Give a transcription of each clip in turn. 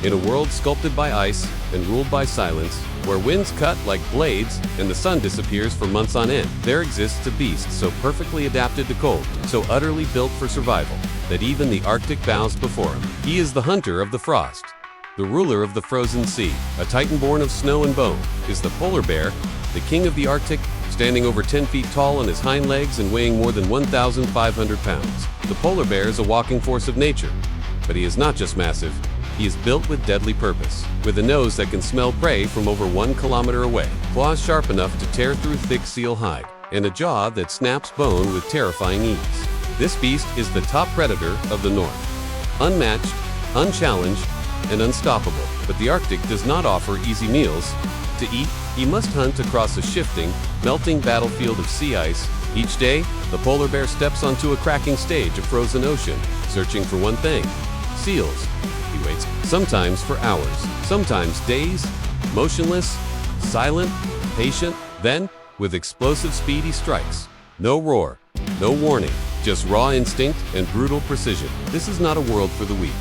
In a world sculpted by ice and ruled by silence, where winds cut like blades and the sun disappears for months on end, there exists a beast so perfectly adapted to cold, so utterly built for survival, that even the Arctic bows before him. He is the hunter of the frost, the ruler of the frozen sea. A titan born of snow and bone is the polar bear, the king of the Arctic, standing over 10 feet tall on his hind legs and weighing more than 1,500 pounds. The polar bear is a walking force of nature, but he is not just massive. He is built with deadly purpose, with a nose that can smell prey from over 1 kilometer away, claws sharp enough to tear through thick seal hide, and a jaw that snaps bone with terrifying ease. This beast is the top predator of the North. Unmatched, unchallenged, and unstoppable. But the Arctic does not offer easy meals. To eat, he must hunt across a shifting, melting battlefield of sea ice. Each day, the polar bear steps onto a cracking stage of frozen ocean, searching for one thing: seals. He waits, sometimes for hours, sometimes days, motionless, silent, patient. Then, with explosive speed, he strikes. No roar, no warning, just raw instinct and brutal precision. This is not a world for the weak.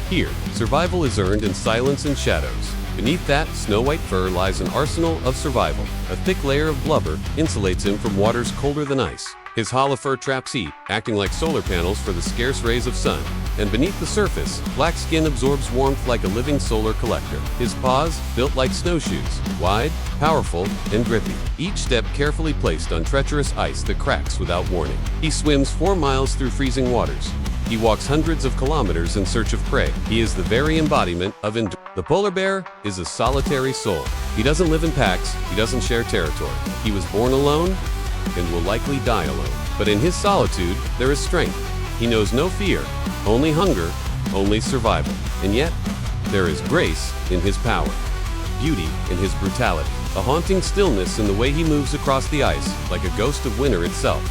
Here, survival is earned in silence and shadows. Beneath that snow-white fur lies an arsenal of survival. A thick layer of blubber insulates him from waters colder than ice. His hollow fur traps heat, acting like solar panels for the scarce rays of sun. And beneath the surface, black skin absorbs warmth like a living solar collector. His paws, built like snowshoes, wide, powerful, and grippy. Each step carefully placed on treacherous ice that cracks without warning. He swims 4 miles through freezing waters. He walks hundreds of kilometers in search of prey. He is the very embodiment of endurance. The polar bear is a solitary soul. He doesn't live in packs, he doesn't share territory. He was born alone and will likely die alone. But in his solitude, there is strength. He knows no fear, only hunger, only survival. And yet, there is grace in his power, beauty in his brutality, a haunting stillness in the way he moves across the ice, like a ghost of winter itself.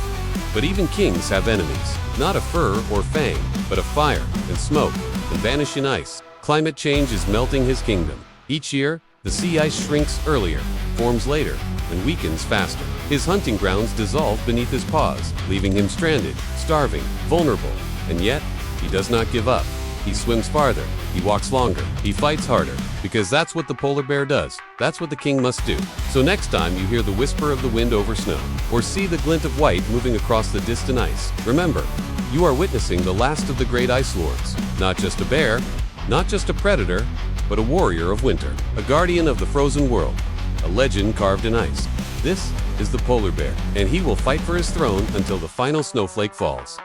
But even kings have enemies, not a fur or fang, but a fire and smoke and vanishing ice. Climate change is melting his kingdom. Each year, the sea ice shrinks earlier, forms later, and weakens faster. His hunting grounds dissolve beneath his paws, leaving him stranded, starving, vulnerable. And yet, he does not give up. He swims farther, he walks longer, he fights harder, because that's what the polar bear does. That's what the king must do. So next time you hear the whisper of the wind over snow, or see the glint of white moving across the distant ice, remember, you are witnessing the last of the great ice lords. Not just a bear, not just a predator, but a warrior of winter, a guardian of the frozen world, a legend carved in ice. This is the polar bear, and he will fight for his throne until the final snowflake falls.